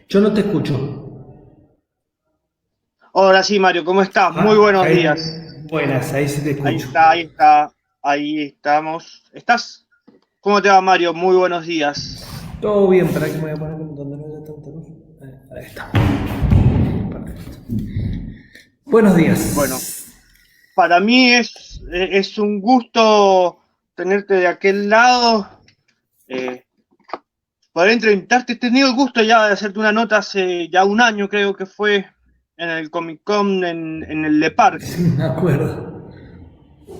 Yo no te escucho. Ahora sí, Mario, ¿cómo estás? Muy Ah, buenos ahí, días. buenas, ahí sí te Ahí escucho. está, ahí está, ahí estamos. ¿Estás? ¿Cómo te va, Mario? Muy buenos días. Todo bien, para que me voy a poner donde no haya tanta luz. Ahí está. Perfecto. Buenos Bueno, días. para mí es un gusto tenerte de aquel lado, eh, poder entrevistarte. He tenido el gusto ya de hacerte una nota hace ya un año, creo que fue, en el Comic Con en el Le Parc. Sí, me acuerdo.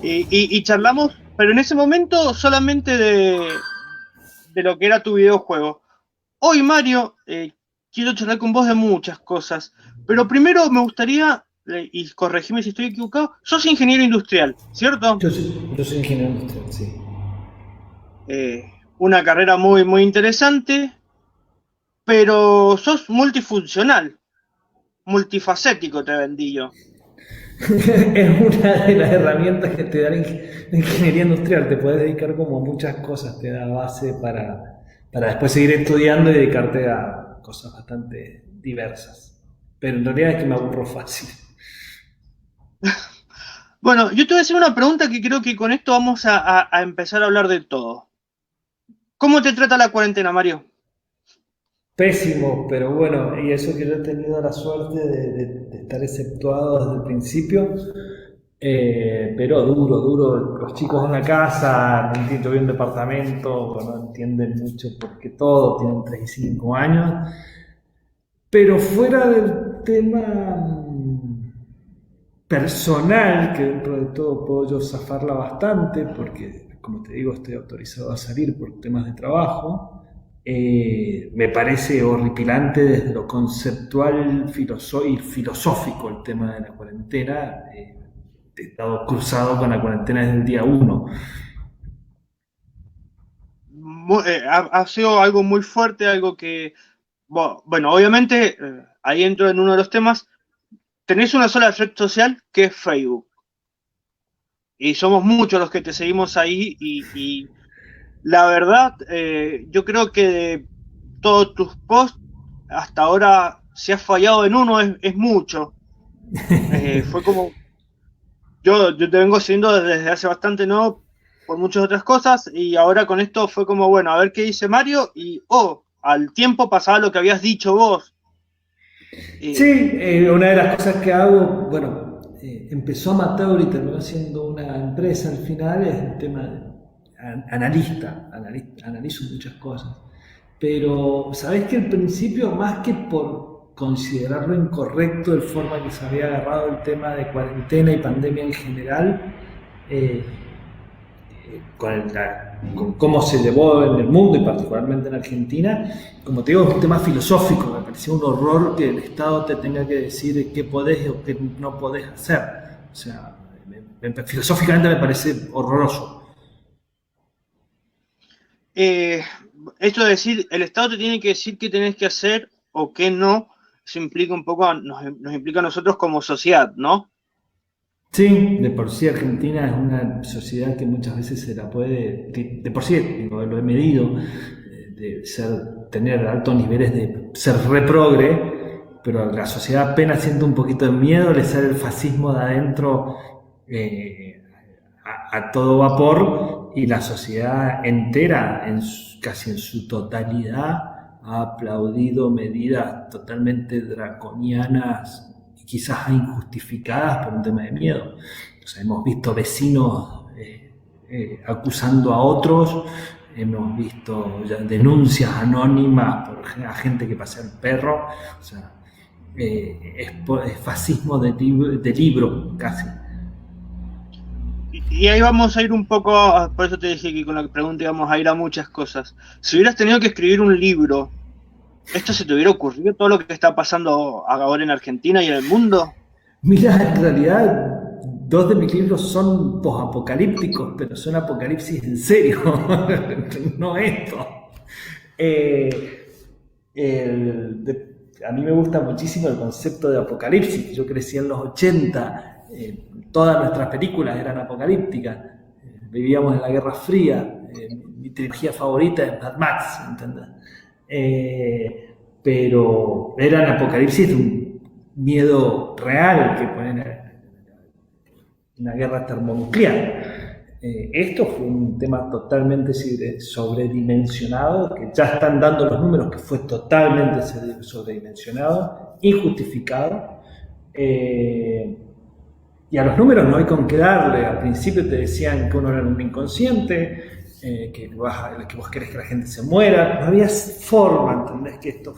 Y charlamos, pero en ese momento solamente de lo que era tu videojuego. Hoy, Mario, quiero charlar con vos de muchas cosas, pero primero me gustaría, y corregime si estoy equivocado, sos ingeniero industrial, ¿cierto? Yo soy ingeniero industrial, sí. Una carrera muy, muy interesante, pero sos multifuncional, multifacético, te vendí yo. Es una de las herramientas que te da la ingeniería industrial. Te puedes dedicar como a muchas cosas. Te da base para después seguir estudiando y dedicarte a cosas bastante diversas. Pero en realidad es que me aburro fácil. Bueno, yo te voy a hacer una pregunta que creo que con esto vamos a empezar a hablar de todo. ¿Cómo te trata la cuarentena, Mario? Pésimo, pero bueno, y eso que yo he tenido la suerte de estar exceptuado desde el principio, pero duro, duro. Los chicos en la casa, no entiendo bien departamento, no entienden mucho porque todo, tienen 3 y 5 años. Pero fuera del tema personal, que dentro de todo puedo yo zafarla bastante, porque como te digo, estoy autorizado a salir por temas de trabajo, me parece horripilante desde lo conceptual y filosófico el tema de la cuarentena. He estado cruzado con la cuarentena desde el día uno. Ha sido algo muy fuerte, algo que, bueno, obviamente, ahí entro en uno de los temas. Tenés una sola red social que es Facebook. Y somos muchos los que te seguimos ahí. Y la verdad, yo creo que de todos tus posts, hasta ahora, si has fallado en uno, es mucho. Fue como, yo te vengo siguiendo desde hace bastante, ¿no? Por muchas otras cosas. Y ahora con esto fue como, bueno, a ver qué dice Mario. Y, oh, al tiempo pasaba lo que habías dicho vos. Sí, Eh, una de las cosas que hago, bueno, empezó amateur y terminó siendo una empresa al final, es el tema de analizo muchas cosas. Pero, ¿sabés que al principio, más que por considerarlo incorrecto de forma que se había agarrado el tema de cuarentena y pandemia en general, eh, con cómo se llevó en el mundo y particularmente en Argentina, como te digo, es un tema filosófico. Me pareció un horror que el Estado te tenga que decir qué podés o qué no podés hacer. O sea, filosóficamente me parece horroroso. eh, Esto de decir, el Estado te tiene que decir qué tenés que hacer o qué no, eso implica un poco, nos implica a nosotros como sociedad, ¿no? Sí, de por sí Argentina es una sociedad que muchas veces se la puede, que de por sí digo, lo he medido, de tener altos niveles de ser reprogre, pero la sociedad apenas siente un poquito de miedo, le sale el fascismo de adentro eh, a todo vapor y la sociedad entera, casi en su totalidad, ha aplaudido medidas totalmente draconianas y quizás injustificadas por un tema de miedo. O sea, hemos visto vecinos acusando a otros, hemos visto ya denuncias anónimas por a gente que pasea el perro, o sea, es fascismo de libro casi. Y ahí vamos a ir un poco, por eso te dije que con la pregunta íbamos a ir a muchas cosas. Si hubieras tenido que escribir un libro, ¿esto se te hubiera ocurrido todo lo que está pasando ahora en Argentina y en el mundo? Mira, en realidad, dos de mis libros son posapocalípticos, pero son apocalipsis en serio, no esto. Eh, a mí me gusta muchísimo el concepto de apocalipsis. Yo crecí en los 80, todas nuestras películas eran apocalípticas, vivíamos en la Guerra Fría, mi trilogía favorita es Mad Max, ¿entendés? Eh, pero eran apocalipsis de un miedo real que ponen una guerra termonuclear. Esto fue un tema totalmente sobredimensionado, que ya están dando los números, que fue totalmente sobredimensionado, injustificado. Y a los números no hay con qué darle. Al principio te decían que uno era un inconsciente, que vos querés que la gente se muera. No había forma, ¿entendés? Que esto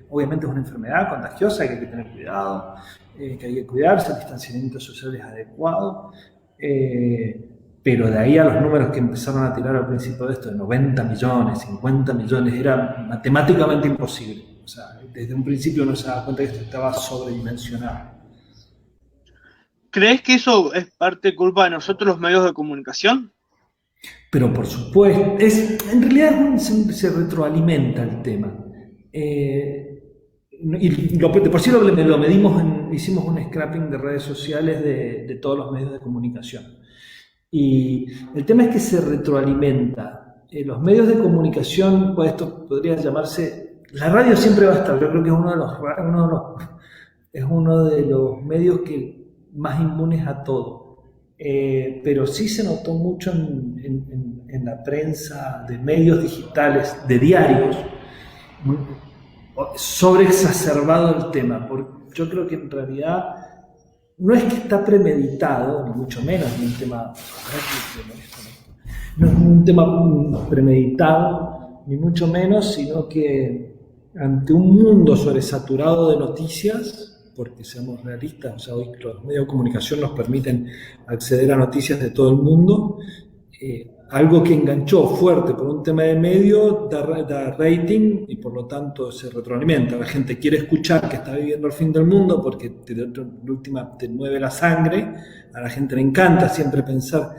obviamente es una enfermedad contagiosa, que hay que tener cuidado, que hay que cuidarse, el distanciamiento social es adecuado. Pero de ahí a los números que empezaron a tirar al principio de esto, de 90 millones, 50 millones, era matemáticamente imposible. O sea, desde un principio uno se daba cuenta que esto estaba sobredimensionado. ¿Crees que eso es parte culpa de nosotros los medios de comunicación? Pero por supuesto, en realidad se retroalimenta el tema. Y de por sí lo medimos, hicimos un scrapping de redes sociales de todos los medios de comunicación. Y el tema es que se retroalimenta. Los medios de comunicación, pues esto podría llamarse, la radio siempre va a estar, yo creo que es uno de los medios que más inmunes a todo. Pero sí se notó mucho en la prensa de medios digitales, de diarios, sobreexacerbado el tema, porque yo creo que en realidad no es que está premeditado, ni mucho menos, ni un tema, no es un tema premeditado, ni mucho menos, sino que ante un mundo sobresaturado de noticias, porque seamos realistas, o sea, hoy los medios de comunicación nos permiten acceder a noticias de todo el mundo, algo que enganchó fuerte por un tema de medio da rating y por lo tanto se retroalimenta. La gente quiere escuchar que está viviendo el fin del mundo porque te mueve la sangre. A la gente le encanta siempre pensar.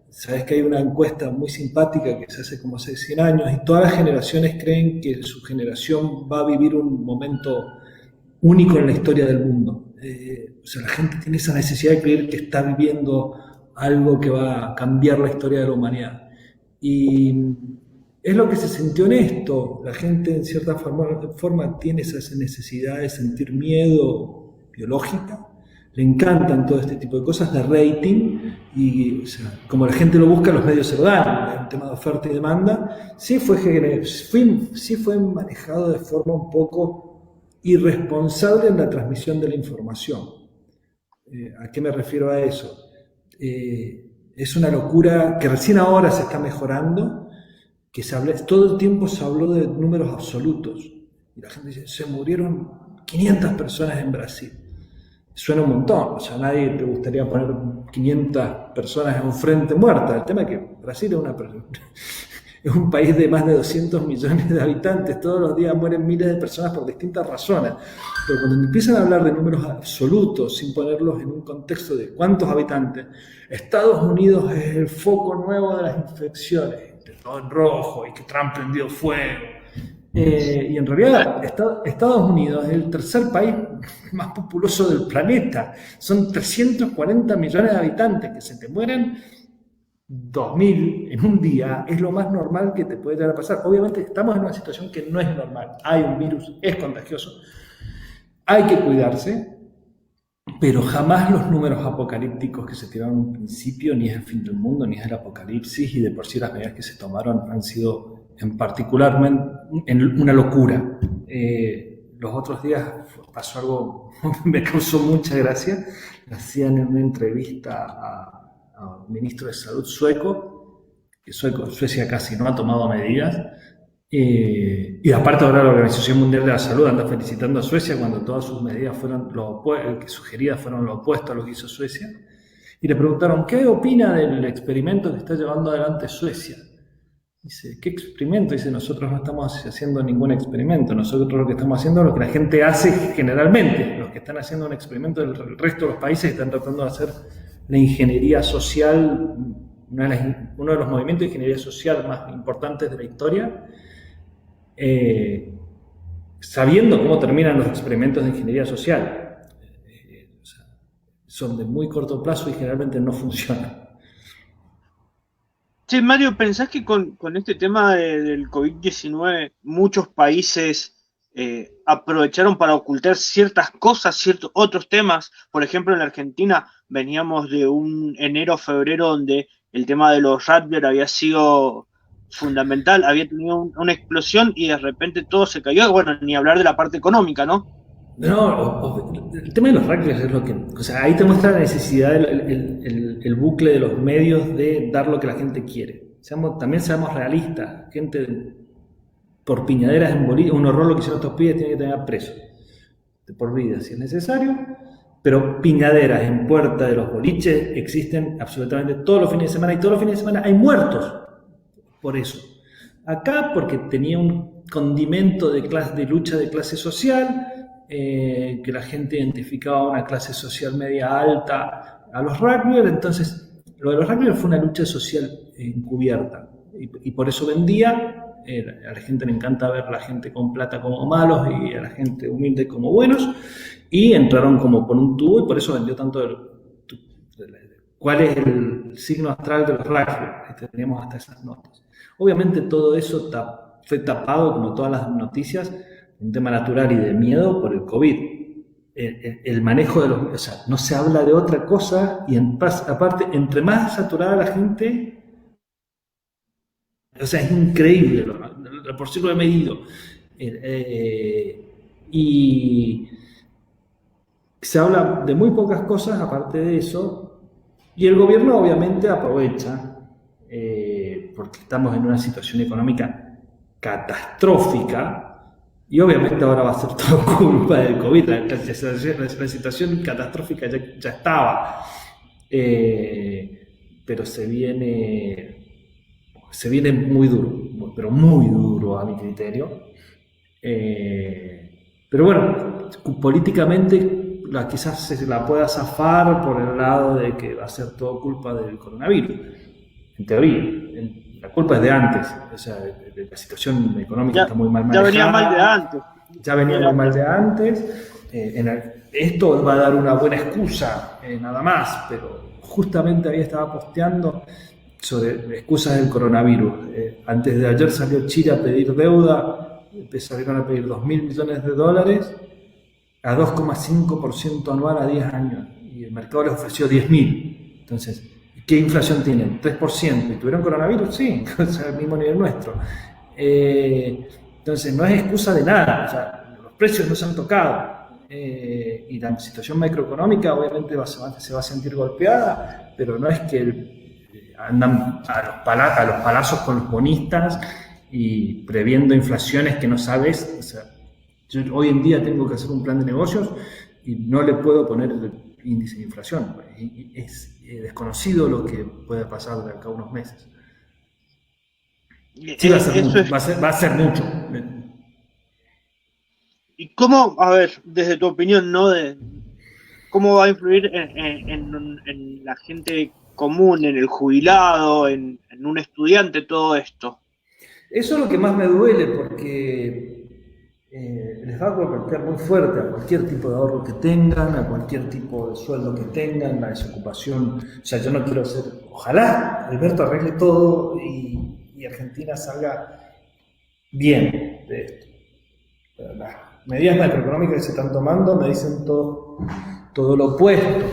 Sabes que hay una encuesta muy simpática que se hace como hace 100 años y todas las generaciones creen que su generación va a vivir un momento único en la historia del mundo. O sea, la gente tiene esa necesidad de creer que está viviendo algo que va a cambiar la historia de la humanidad. Y es lo que se sintió en esto. La gente en cierta forma tiene esa necesidad de sentir miedo biológica. Le encantan todo este tipo de cosas de rating y o sea, como la gente lo busca, los medios se lo dan. El tema de oferta y demanda sí fue manejado de forma un poco irresponsable en la transmisión de la información. ¿A qué me refiero a eso? Es una locura que recién ahora se está mejorando, que todo el tiempo se habló de números absolutos. Y la gente dice, se murieron 500 personas en Brasil. Suena un montón, o sea, a nadie te gustaría poner 500 personas en un frente muerta. El tema es que Brasil es un país de más de 200 millones de habitantes, todos los días mueren miles de personas por distintas razones. Pero cuando empiezan a hablar de números absolutos, sin ponerlos en un contexto de cuántos habitantes, Estados Unidos es el foco nuevo de las infecciones, todo en rojo, y que Trump prendió fuego. Y en realidad Estados Unidos es el tercer país más populoso del planeta. Son 340 millones de habitantes, que se te mueren 2000 en un día es lo más normal que te puede llegar a pasar. Obviamente estamos en una situación que no es normal. Hay un virus, es contagioso, hay que cuidarse, pero jamás los números apocalípticos que se tiraron en un principio, ni es el fin del mundo, ni es el apocalipsis, y de por sí las medidas que se tomaron han sido en particularmente una locura. Los otros días pasó algo que me causó mucha gracia. Hacían una entrevista a un ministro de salud sueco, que Suecia casi no ha tomado medidas, y aparte ahora la Organización Mundial de la Salud anda felicitando a Suecia cuando todas sus medidas sugeridas fueron lo opuesto a lo que hizo Suecia, y le preguntaron ¿qué opina del experimento que está llevando adelante Suecia? Dice, ¿qué experimento? Dice, nosotros no estamos haciendo ningún experimento, nosotros lo que estamos haciendo es lo que la gente hace generalmente. Los que están haciendo un experimento del resto de los países están tratando de hacer la ingeniería social, uno de los movimientos de ingeniería social más importantes de la historia, sabiendo cómo terminan los experimentos de ingeniería social. O sea, son de muy corto plazo y generalmente no funcionan. Che, Mario, ¿pensás que con este tema del COVID-19 muchos países aprovecharon para ocultar ciertas cosas, ciertos otros temas. Por ejemplo, en la Argentina veníamos de un enero-febrero donde el tema de los Radler había sido fundamental, había tenido una explosión y de repente todo se cayó. Bueno, ni hablar de la parte económica, ¿no? No, el tema de los rugbyers es lo que. O sea, ahí te muestra la necesidad, el bucle de los medios de dar lo que la gente quiere. También seamos realistas. Gente por piñaderas en Bolivia, un horror lo que hicieron estos pibes, tiene que tener preso. De por vida, si es necesario. Pero piñaderas en puerta de los boliches existen absolutamente todos los fines de semana y todos los fines de semana hay muertos por eso. Acá porque tenía un condimento de lucha de clase social, que la gente identificaba una clase social media alta a los rugbyers, entonces lo de los rugbyers fue una lucha social encubierta y por eso vendía. A la gente le encanta ver a la gente con plata como malos y a la gente humilde como buenos, y entraron como por un tubo y por eso vendió tanto. ¿Cuál es el signo astral de los rugbyers? Teníamos hasta esas notas. Obviamente todo eso fue tapado, como todas las noticias, un tema natural y de miedo por el COVID. El manejo de los. O sea, no se habla de otra cosa y aparte, entre más saturada la gente, o sea, es increíble, por sí lo he medido. Y se habla de muy pocas cosas aparte de eso, y el gobierno obviamente aprovecha, porque estamos en una situación económica catastrófica, y obviamente ahora va a ser todo culpa del COVID. La situación catastrófica ya estaba, pero se viene muy duro, pero muy duro a mi criterio. Pero bueno, políticamente quizás se la pueda zafar por el lado de que va a ser todo culpa del coronavirus, en teoría. La culpa es de antes, o sea, la situación económica está muy mal manejada. Ya venía mal de antes. Ya venía muy mal de antes. Esto va a dar una buena excusa, nada más, pero justamente ahí estaba posteando sobre excusas del coronavirus. Antes de ayer salió Chile a pedir deuda, salieron a pedir $2.000 millones a 2,5% anual a 10 años, y el mercado les ofreció 10.000. Entonces, ¿qué inflación tienen? 3%. ¿Y tuvieron coronavirus? Sí, o sea, al mismo nivel nuestro. Entonces, no es excusa de nada. O sea, los precios no se han tocado. Y la situación macroeconómica obviamente se va a sentir golpeada, pero no es que andan a los palazos con los bonistas y previendo inflaciones que no sabes. O sea, yo hoy en día tengo que hacer un plan de negocios y no le puedo poner el índice de inflación. Es desconocido lo que puede pasar de acá a unos meses. Sí, va a ser mucho. Va a ser mucho. ¿Y cómo, a ver, desde tu opinión, ¿no? ¿Cómo va a influir en la gente común, en el jubilado, en un estudiante, todo esto? Eso es lo que más me duele, porque les va a golpear muy fuerte a cualquier tipo de ahorro que tengan, a cualquier tipo de sueldo que tengan, la desocupación. O sea, yo no quiero ser. Ojalá Alberto arregle todo y Argentina salga bien de esto. Pero las medidas macroeconómicas que se están tomando me dicen todo lo opuesto.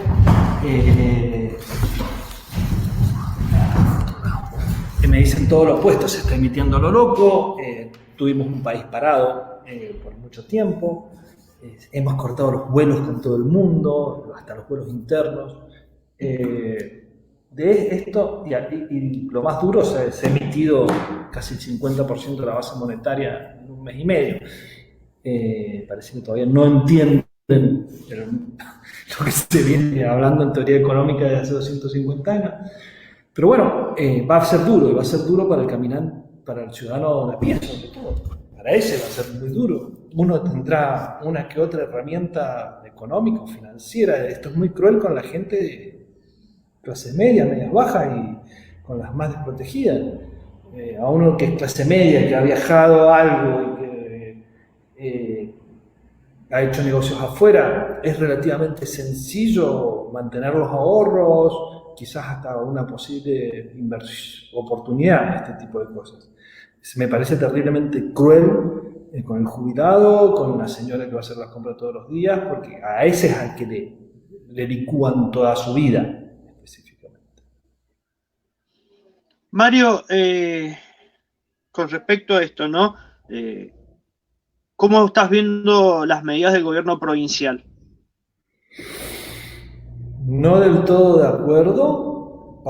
Me dicen todo lo opuesto, se está emitiendo lo loco. Tuvimos un país parado por mucho tiempo. Hemos cortado los vuelos con todo el mundo, hasta los vuelos internos. De esto, y lo más duro, se ha emitido casi el 50% de la base monetaria en un mes y medio. Parece que todavía no entienden lo que se viene hablando en teoría económica de hace 250 años. Pero bueno, va a ser duro, y va a ser duro para el caminante, para el ciudadano de a pie, sobre todo. Para ese va a ser muy duro. Uno tendrá una que otra herramienta económica o financiera. Esto es muy cruel con la gente de clase media, medias bajas y con las más desprotegidas. A uno que es clase media, que ha viajado algo y que ha hecho negocios afuera, es relativamente sencillo mantener los ahorros, quizás hasta una posible oportunidad en este tipo de cosas. Me parece terriblemente cruel con el jubilado, con la señora que va a hacer las compras todos los días, porque a ese es al que le licúan toda su vida, específicamente. Mario, con respecto a esto, ¿no? ¿Cómo estás viendo las medidas del gobierno provincial? No del todo de acuerdo,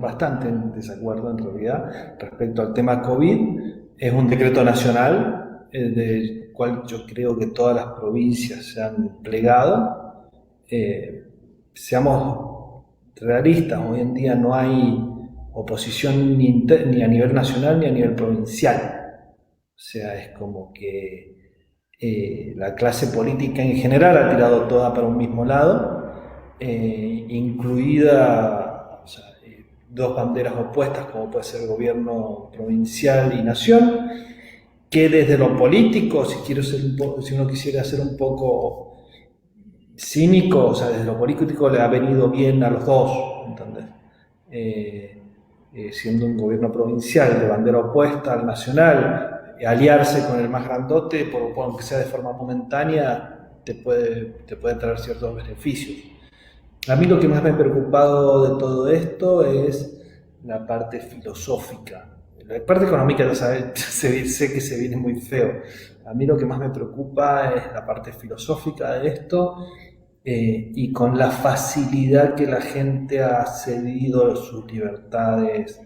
bastante en desacuerdo en realidad, respecto al tema COVID. Es un decreto nacional, del cual yo creo que todas las provincias se han plegado. Seamos realistas, hoy en día no hay oposición ni a nivel nacional ni a nivel provincial. O sea, es como que la clase política en general ha tirado toda para un mismo lado, incluida, o sea, dos banderas opuestas como puede ser el gobierno provincial y nación, que desde lo político, si uno quisiera ser un poco cínico, o sea, desde lo político le ha venido bien a los dos, ¿entendés? Siendo un gobierno provincial de bandera opuesta al nacional, aliarse con el más grandote, aunque sea de forma momentánea, te puede traer ciertos beneficios. A mí lo que más me ha preocupado de todo esto es la parte filosófica. La parte económica ya sé que se viene muy feo. A mí lo que más me preocupa es la parte filosófica de esto, y con la facilidad que la gente ha cedido sus libertades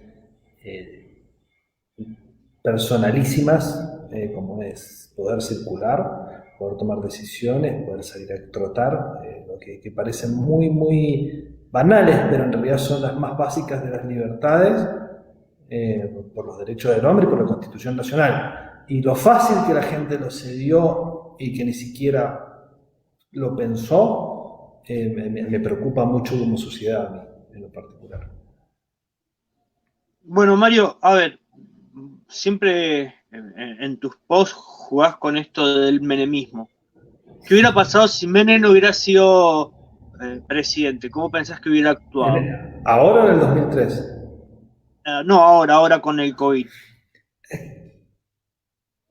eh, personalísimas, como es poder circular, poder tomar decisiones, poder salir a trotar, lo que parecen muy, muy banales, pero en realidad son las más básicas de las libertades, por los derechos del hombre y por la Constitución Nacional. Y lo fácil que la gente lo cedió y que ni siquiera lo pensó, me preocupa mucho como sociedad a mí, en lo particular. Bueno, Mario, a ver, siempre en tus posts jugás con esto del menemismo. ¿Qué hubiera pasado si Menem no hubiera sido presidente? ¿Cómo pensás que hubiera actuado? Ahora o en el 2003. No, ahora con el COVID.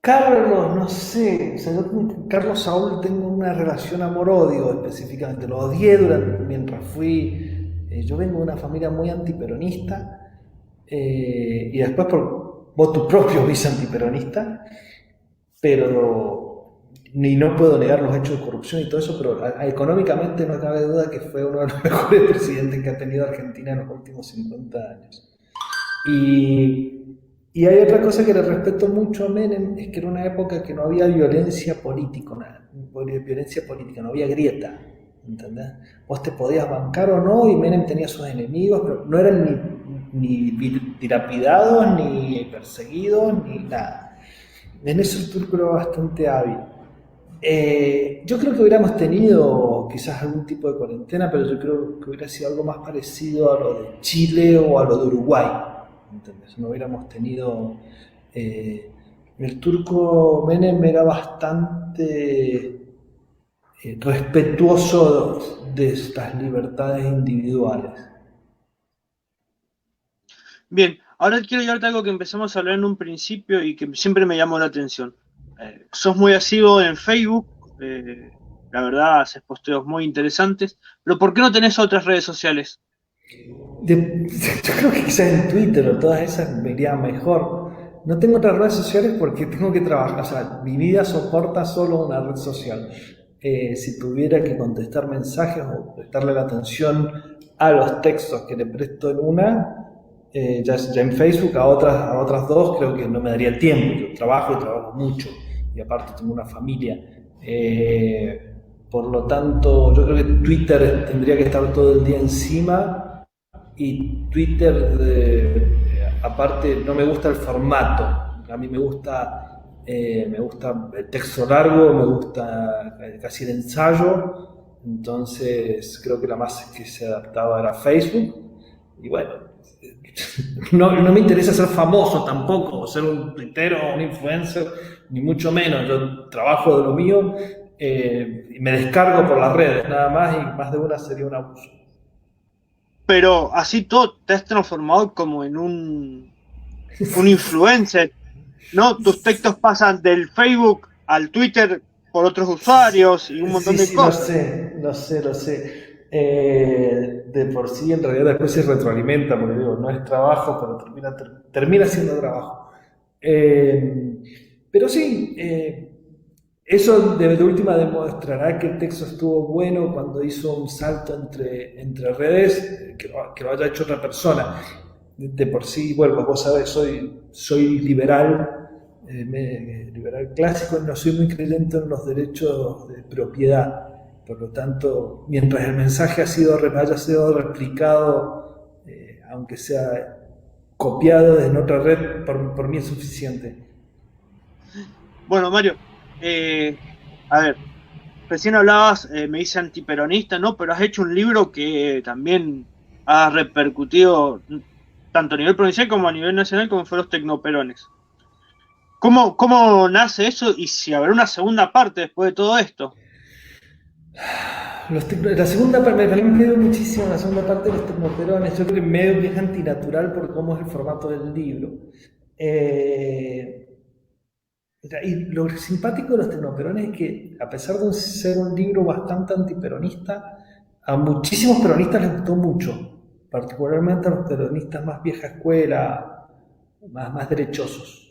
Carlos, no sé, o sea, yo con Carlos Saúl tengo una relación amor-odio específicamente, lo odié mientras fui, yo vengo de una familia muy antiperonista, y después por voto propio me hice antiperonista, pero ni no puedo negar los hechos de corrupción y todo eso, pero económicamente no cabe duda que fue uno de los mejores presidentes que ha tenido Argentina en los últimos 50 años. Y hay otra cosa que le respeto mucho a Menem, es que era una época que no había violencia política, no había grieta, ¿entendés? Vos te podías bancar o no, y Menem tenía sus enemigos, pero no eran ni dilapidados, ni perseguidos, ni nada. En eso el turco era bastante hábil. Yo creo que hubiéramos tenido quizás algún tipo de cuarentena, pero yo creo que hubiera sido algo más parecido a lo de Chile o a lo de Uruguay, ¿entendés? No hubiéramos tenido... el turco Menem era bastante respetuoso de estas libertades individuales. Bien, ahora quiero llevarte a algo que empezamos a hablar en un principio y que siempre me llamó la atención. Sos muy asiduo en Facebook, la verdad haces posteos muy interesantes, pero ¿por qué no tenés otras redes sociales? Yo creo que quizás en Twitter o todas esas me iría mejor. No tengo otras redes sociales porque tengo que trabajar, o sea, mi vida soporta solo una red social. Si tuviera que contestar mensajes o prestarle la atención a los textos que le presto en una, ya en Facebook a otras dos creo que no me daría el tiempo. Yo trabajo y trabajo mucho, y aparte tengo una familia. Por lo tanto, yo creo que Twitter tendría que estar todo el día encima, y Twitter, aparte, no me gusta el formato. A mí me gusta el texto largo, me gusta casi el ensayo. Entonces creo que la más que se adaptaba era Facebook. Y bueno, no me interesa ser famoso tampoco, o ser un tuitero o un influencer, ni mucho menos. Yo trabajo de lo mío, y me descargo por las redes nada más, y más de una sería un abuso. Pero así todo te has transformado como en un influencer. ¿no? Tus textos pasan del Facebook al Twitter por otros usuarios y un montón Sí, de sí, lo cosas. sé, lo sé, lo sé. De por sí, en realidad, después se retroalimenta, porque digo, no es trabajo, pero termina siendo trabajo. Eh, pero sí, eso de última demostrará que el texto estuvo bueno cuando hizo un salto entre redes, que lo haya hecho otra persona. De por sí, bueno, vos sabés, soy liberal, liberal clásico, y no soy muy creyente en los derechos de propiedad. Por lo tanto, mientras el mensaje haya sido replicado, aunque sea copiado en otra red, por mí es suficiente. Bueno, Mario, a ver, recién hablabas, me dice antiperonista, ¿no? Pero has hecho un libro que también ha repercutido tanto a nivel provincial como a nivel nacional, como fue los tecnoperones. ¿Cómo nace eso y si habrá una segunda parte después de todo esto? La segunda parte, me miedo muchísimo la segunda parte de los tecnoperones. Yo creo que medio que es antinatural por cómo es el formato del libro. Eh, y lo simpático de los tecnoperones es que, a pesar de ser un libro bastante antiperonista, a muchísimos peronistas les gustó mucho, particularmente a los peronistas más vieja escuela, más derechosos.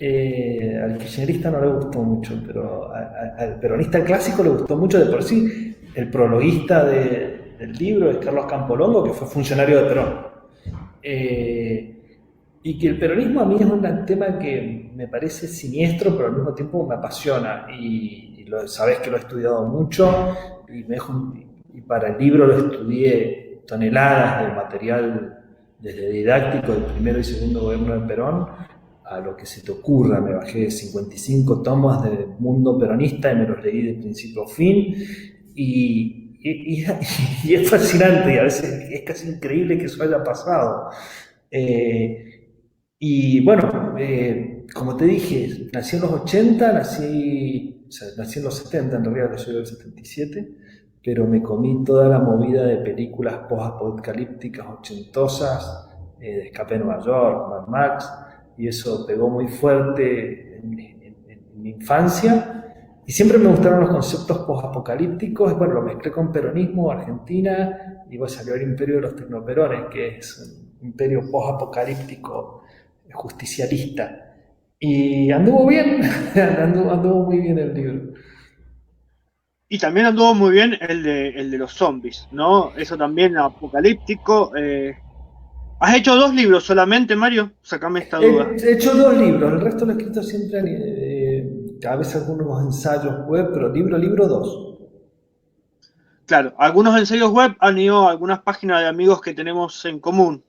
Al kirchnerista no le gustó mucho, pero al peronista clásico le gustó mucho de por sí. El prologuista del libro es Carlos Campolongo, que fue funcionario de Perón. Eh, y que el peronismo a mí es un tema que me parece siniestro, pero al mismo tiempo me apasiona. Y sabes que lo he estudiado mucho y para el libro lo estudié toneladas de material desde didáctico del primero y segundo gobierno de Perón a lo que se te ocurra. Me bajé 55 tomos de Mundo Peronista y me los leí de principio a fin. Y es fascinante y a veces es casi increíble que eso haya pasado. Eh, y bueno, como te dije, nací en los 80, nací en los 70, en realidad yo soy del 77, pero me comí toda la movida de películas post-apocalípticas ochentosas, de Escape de Nueva York, Mad Max, y eso pegó muy fuerte en mi infancia. Y siempre me gustaron los conceptos post-apocalípticos. Bueno, lo mezclé con peronismo, Argentina, y pues salió el imperio de los tecnoperones, que es un imperio post-apocalíptico justicialista. Y anduvo bien, anduvo muy bien el libro. Y también anduvo muy bien el de los zombies, ¿no? Eso también apocalíptico. ¿Has hecho dos libros solamente, Mario? Sácame esta duda. He hecho dos libros, el resto lo he escrito siempre, a veces algunos ensayos web, pero libro dos. Claro, algunos ensayos web han ido a algunas páginas de amigos que tenemos en común.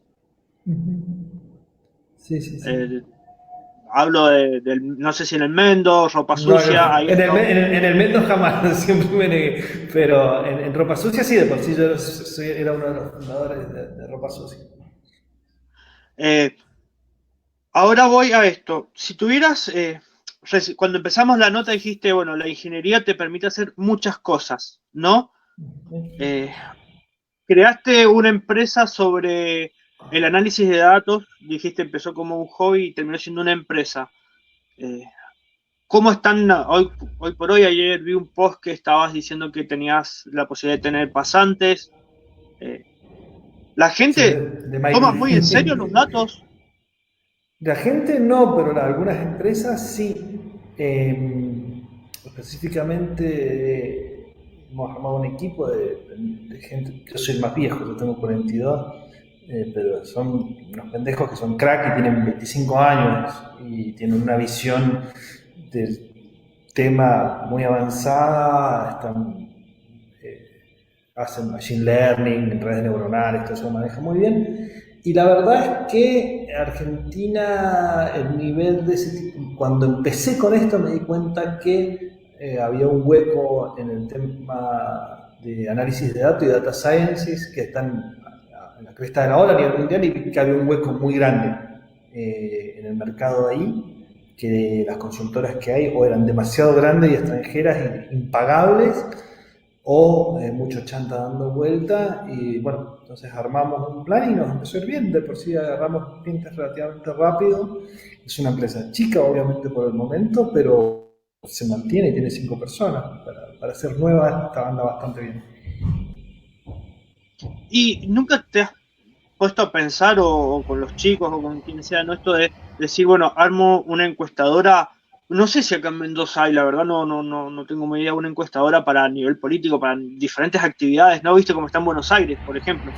Sí, sí, sí. Eh, Hablo del, no sé si en el Mendo, Ropa No, Sucia, ahí está. en el Mendoza jamás, siempre me negué. Pero en Ropa Sucia sí, de por sí yo era uno de los fundadores de Ropa Sucia. Eh, Ahora voy a esto. Si tuvieras, cuando empezamos la nota dijiste, bueno, la ingeniería te permite hacer muchas cosas, ¿no? Eh, Creaste una empresa sobre el análisis de datos, dijiste empezó como un hobby y terminó siendo una empresa. Eh, ¿Cómo están hoy por hoy? Ayer vi un post que estabas diciendo que tenías la posibilidad de tener pasantes. Eh, ¿La Sí, gente de toma muy en serio MIT. los datos? La gente no, pero algunas empresas sí. Específicamente hemos armado un equipo de gente. Yo soy el más viejo, yo tengo 42, pero son unos pendejos que son crack y tienen 25 años y tienen una visión del tema muy avanzada. Hacen machine learning, redes neuronales, todo eso lo maneja muy bien. Y la verdad es que Argentina, el nivel de ese tipo, cuando empecé con esto me di cuenta que había un hueco en el tema de análisis de datos y data sciences que están en la cresta de la ola a nivel mundial y que había un hueco muy grande en el mercado ahí, que las consultoras que hay o eran demasiado grandes y extranjeras e impagables, o mucho chanta dando vuelta, y bueno, entonces armamos un plan y nos empezó a ir bien. De por sí agarramos clientes relativamente rápido. Es una empresa chica, obviamente, por el momento, pero se mantiene y tiene 5 personas. Para ser nueva, esta anda bastante bien. ¿Y nunca te has puesto a pensar, o con los chicos, o con quien sea, ¿no? Esto de decir, bueno, armo una encuestadora, no sé si acá en Mendoza hay, la verdad no tengo muy idea, una encuestadora para nivel político, para diferentes actividades, ¿no? ¿Viste cómo está en Buenos Aires, por ejemplo?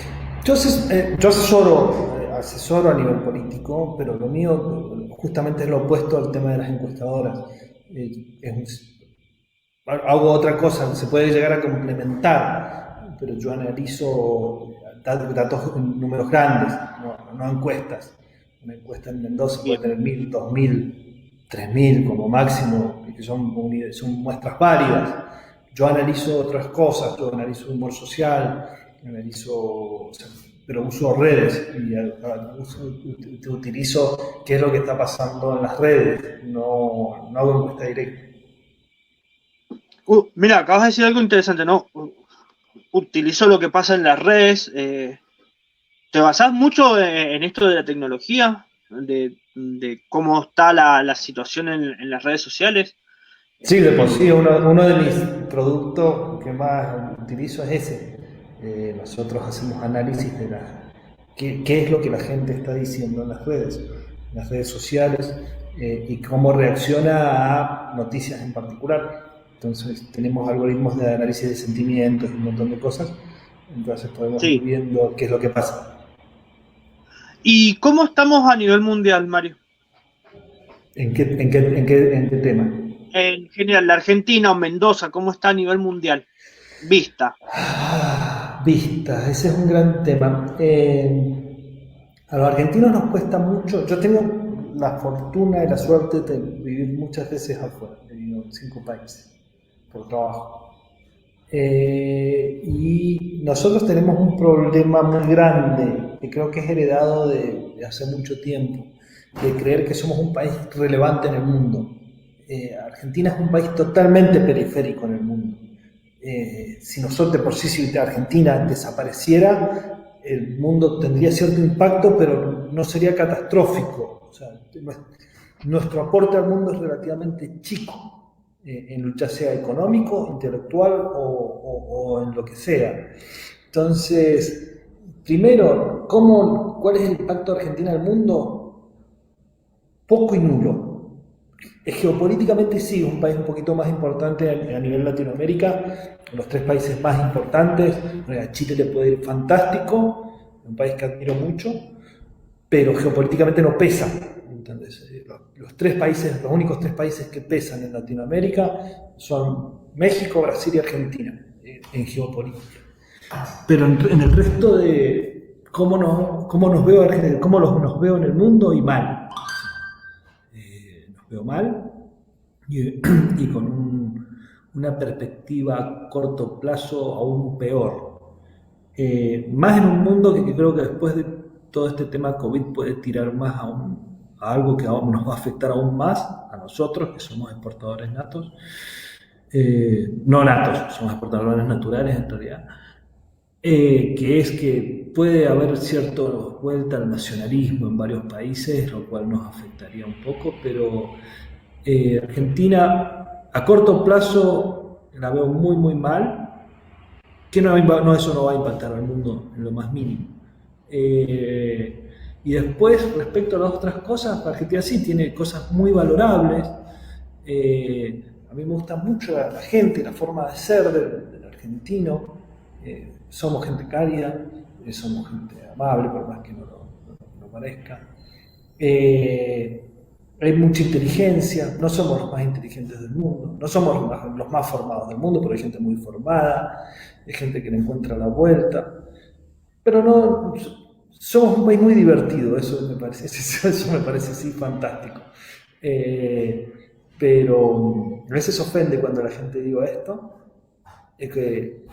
Yo asesoro a nivel político, pero lo mío justamente es lo opuesto al tema de las encuestadoras. Hago otra cosa, se puede llegar a complementar, pero yo analizo datos en números grandes, no encuestas. Una encuesta en Mendoza puede Bien. tener 1000, 2000, 3000 como máximo, que son muestras válidas. Yo analizo otras cosas, yo analizo humor social, o sea, pero uso redes y utilizo qué es lo que está pasando en las redes, no hago encuesta directa. Mira, acabas de decir algo interesante, ¿no? Utilizo lo que pasa en las redes. ¿Te basás mucho en esto de la tecnología? De cómo está la situación en las redes sociales. Sí, de por sí, Eh, uno de mis productos que más utilizo es ese. Nosotros hacemos análisis de qué es lo que la gente está diciendo en las redes sociales, y cómo reacciona a noticias en particular. Entonces tenemos algoritmos de análisis de sentimientos y un montón de cosas. Entonces podemos ir sí. viendo qué es lo que pasa. ¿Y cómo estamos a nivel mundial, Mario? ¿En qué tema? En general, la Argentina o Mendoza, ¿cómo está a nivel mundial? Vista. Vistas, ese es un gran tema. A los argentinos nos cuesta mucho. Yo tengo la fortuna y la suerte de vivir muchas veces afuera. He vivido en 5 países por trabajo. Y nosotros tenemos un problema muy grande que creo que es heredado de hace mucho tiempo, de creer que somos un país relevante en el mundo. Argentina es un país totalmente periférico en el mundo. Si nosotros de por sí, si Argentina desapareciera, el mundo tendría cierto impacto, pero no sería catastrófico. O sea, nuestro aporte al mundo es relativamente chico, ya sea económico, intelectual o en lo que sea. Entonces, primero, ¿cuál es el impacto de Argentina en el mundo? Poco y nulo. Geopolíticamente sí, es un país un poquito más importante a nivel Latinoamérica, los 3 países más importantes. A Chile le puede ir fantástico, un país que admiro mucho, pero geopolíticamente no pesa. Entonces, los únicos 3 países que pesan en Latinoamérica son México, Brasil y Argentina, en geopolítica. Pero en el resto de cómo nos veo en el mundo, y mal. Nos veo mal y con una perspectiva a corto plazo aún peor. Más en un mundo que creo que después de todo este tema COVID puede tirar más a algo que aún nos va a afectar aún más a nosotros, que somos exportadores natos. No natos, somos exportadores naturales en realidad. Que es que puede haber cierta vuelta al nacionalismo en varios países, lo cual nos afectaría un poco, pero Argentina a corto plazo la veo muy muy mal, que eso no va a impactar al mundo en lo más mínimo. Y después, respecto a las otras cosas, Argentina sí tiene cosas muy valorables. A mí me gusta mucho la gente, la forma de ser del argentino. Somos gente cálida, somos gente amable, por más que no parezca. Hay mucha inteligencia, no somos los más inteligentes del mundo, no somos los más formados del mundo, pero hay gente muy formada, hay gente que le encuentra la vuelta. Pero no, somos un país muy divertido, eso me parece sí fantástico. Pero a veces ofende cuando la gente diga esto, es que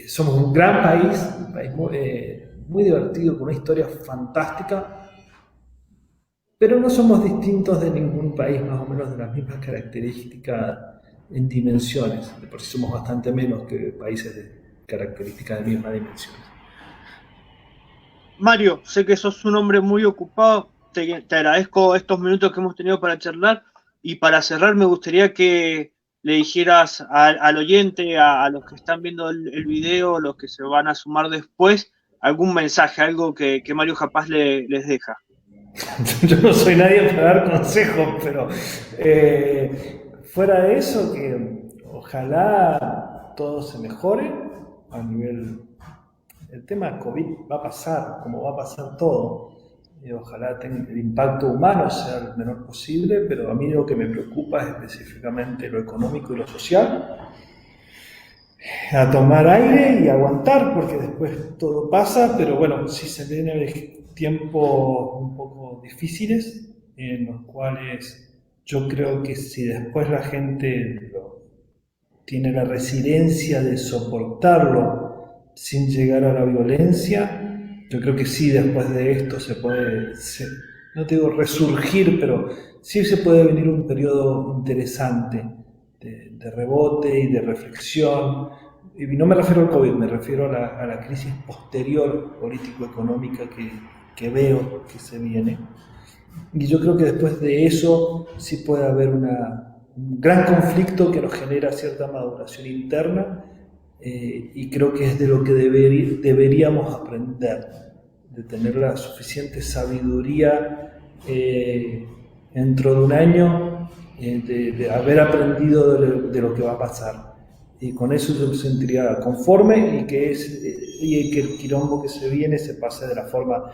somos un gran país, un país muy divertido, con una historia fantástica, pero no somos distintos de ningún país, más o menos de las mismas características en dimensiones. De por sí somos bastante menos que países de características de misma dimensión. Mario, sé que sos un hombre muy ocupado, te agradezco estos minutos que hemos tenido para charlar y para cerrar me gustaría que le dijeras al oyente, a los que están viendo el video, los que se van a sumar después, algún mensaje, algo que Mario Japaz les deja. Yo no soy nadie para dar consejos, pero fuera de eso, que ojalá todo se mejore a nivel. El tema COVID va a pasar, como va a pasar todo. Ojalá el impacto humano sea el menor posible, pero a mí lo que me preocupa es específicamente lo económico y lo social. A tomar aire y aguantar, porque después todo pasa, pero bueno, sí se vienen tiempos un poco difíciles, en los cuales yo creo que si después la gente tiene la resiliencia de soportarlo sin llegar a la violencia, yo creo que sí después de esto se puede, no te digo resurgir, pero sí se puede venir un periodo interesante de rebote y de reflexión. Y no me refiero al COVID, me refiero a la crisis posterior político-económica que veo que se viene. Y yo creo que después de eso sí puede haber un gran conflicto que nos genera cierta maduración interna, y creo que es de lo que deberíamos aprender, de tener la suficiente sabiduría dentro de un año, de haber aprendido de lo que va a pasar. Y con eso yo me sentiría conforme y que el quilombo que se viene se pase de la forma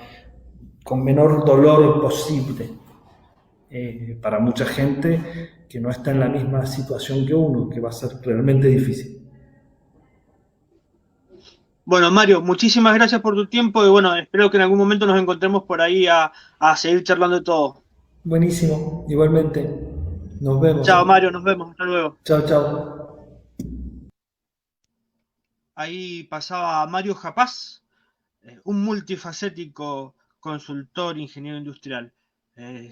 con menor dolor posible, para mucha gente que no está en la misma situación que uno, que va a ser realmente difícil. Bueno, Mario, muchísimas gracias por tu tiempo y bueno, espero que en algún momento nos encontremos por ahí a seguir charlando de todo. Buenísimo, igualmente. Nos vemos. Chao, Mario, nos vemos, hasta luego. Chao, chao. Ahí pasaba Mario Japaz, un multifacético consultor, ingeniero industrial. Eh,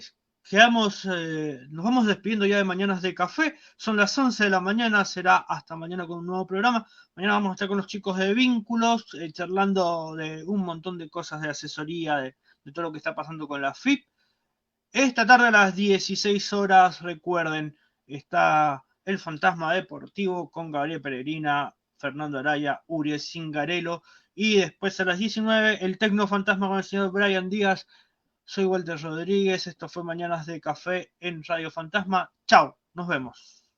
nos vamos despidiendo ya de Mañanas de Café. Son las 11 de la mañana, será hasta mañana con un nuevo programa. Mañana vamos a estar con los chicos de Vínculos, charlando de un montón de cosas de asesoría, de todo lo que está pasando con la FIP. Esta tarde a las 16 horas, recuerden, está El Fantasma Deportivo con Gabriel Peregrina, Fernando Araya, Uriel Cingarello. Y después a las 19, el Tecno Fantasma con el señor Brian Díaz. Soy Walter Rodríguez, esto fue Mañanas de Café en Radio Fantasma. Chao, nos vemos.